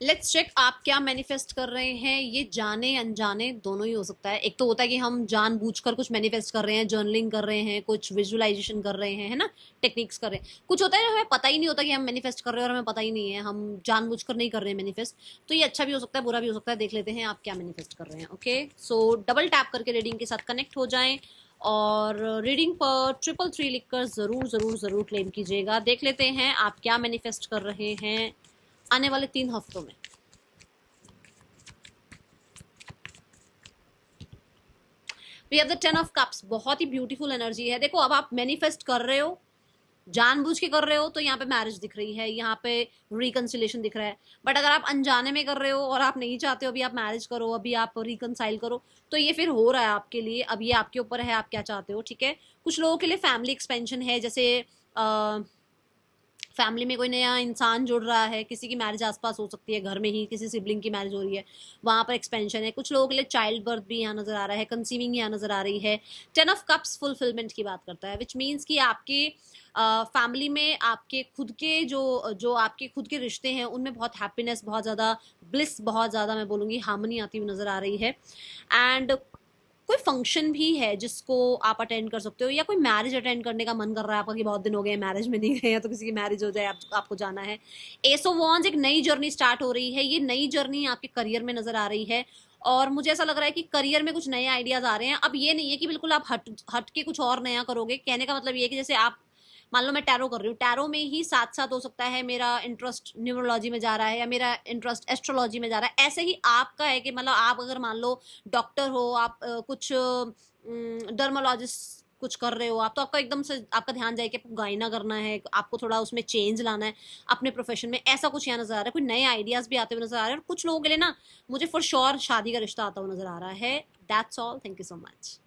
Let's check आप क्या manifest कर रहे हैं। ये जाने अनजाने दोनों ही हो सकता है। एक तो होता है कि हम जानबूझकर कुछ मैनिफेस्ट कर रहे हैं, जर्नलिंग कर रहे हैं, कुछ विजुअलाइजेशन कर रहे हैं, है ना, टेक्निक्स कर रहे हैं। कुछ होता है हमें पता ही नहीं होता कि हम मैनिफेस्ट कर रहे हैं और हमें पता ही नहीं है, हम जानबूझकर नहीं कर रहे हैं मैनिफेस्ट। तो ये अच्छा भी हो सकता है, बुरा भी हो सकता है। देख लेते हैं आप क्या मैनिफेस्ट कर रहे हैं। ओके, सो डबल टैप करके रीडिंग के साथ कनेक्ट हो जाएं और रीडिंग पर 333 लिखकर जरूर जरूर जरूर क्लेम कीजिएगा। देख लेते हैं आप क्या मैनिफेस्ट कर रहे हैं आने वाले 3 हफ्तों में। We have the 10 of cups, बहुत ही ब्यूटीफुल एनर्जी है। देखो अब आप मैनिफेस्ट कर रहे हो, जानबूझ के कर रहे हो, तो यहाँ पे मैरिज दिख रही है, यहाँ पे रिकंसिलेशन दिख रहा है। बट अगर आप अनजाने में कर रहे हो और आप नहीं चाहते हो अभी आप मैरिज करो, अभी आप रिकंसाइल करो, तो ये फिर हो रहा है आपके लिए। अब ये आपके ऊपर है, आप क्या चाहते हो। ठीक है, कुछ लोगों के लिए फैमिली एक्सपेंशन है, जैसे फैमिली में कोई नया इंसान जुड़ रहा है, किसी की मैरिज आसपास हो सकती है, घर में ही किसी सिबलिंग की मैरिज हो रही है, वहां पर एक्सपेंशन है। कुछ लोगों के लिए चाइल्ड बर्थ भी यहाँ नजर आ रहा है, कंसीविंग यहाँ नजर आ रही है। 10 ऑफ कप्स फुलफिलमेंट की बात करता है, विच मीन्स कि आपके फैमिली में आपके खुद के जो जो आपके खुद के रिश्ते हैं उनमें बहुत हैप्पीनेस, बहुत ज़्यादा ब्लिस, बहुत ज़्यादा मैं बोलूँगी हार्मनी आती हुई नज़र आ रही है। एंड कोई फंक्शन भी है जिसको आप अटेंड कर सकते हो, या कोई मैरिज अटेंड करने का मन कर रहा है आपका कि बहुत दिन हो गए मैरिज में नहीं गए हैं, तो किसी की मैरिज हो जाए, आपको जाना है। एस ऑफ वॉन्ड्स, एक नई जर्नी स्टार्ट हो रही है। ये नई जर्नी आपके करियर में नजर आ रही है और मुझे ऐसा लग रहा है कि करियर में कुछ नए आइडियाज आ रहे हैं। अब ये नहीं है कि बिल्कुल आप हट हट के कुछ और नया करोगे। कहने का मतलब ये है कि जैसे आप मान लो मैं टैरो कर रही हूँ, टैरो में ही साथ साथ हो सकता है मेरा इंटरेस्ट न्यूमरोलॉजी में जा रहा है या मेरा इंटरेस्ट एस्ट्रोलॉजी में जा रहा है। ऐसे ही आपका है कि मतलब आप अगर मान लो डॉक्टर हो, आप कुछ डर्मोलॉजिस्ट कुछ कर रहे हो आप, तो आपका एकदम से आपका ध्यान जाए कि आपको गायना करना है, आपको थोड़ा उसमें चेंज लाना है अपने प्रोफेशन में। ऐसा कुछ यहाँ नजर आ रहा है, कुछ नए आइडियाज भी आते हुए नजर आ रहे हैं। और कुछ लोगों के लिए ना मुझे फॉर श्योर शादी का रिश्ता आता हुआ नजर आ रहा है। That's all, thank you so much.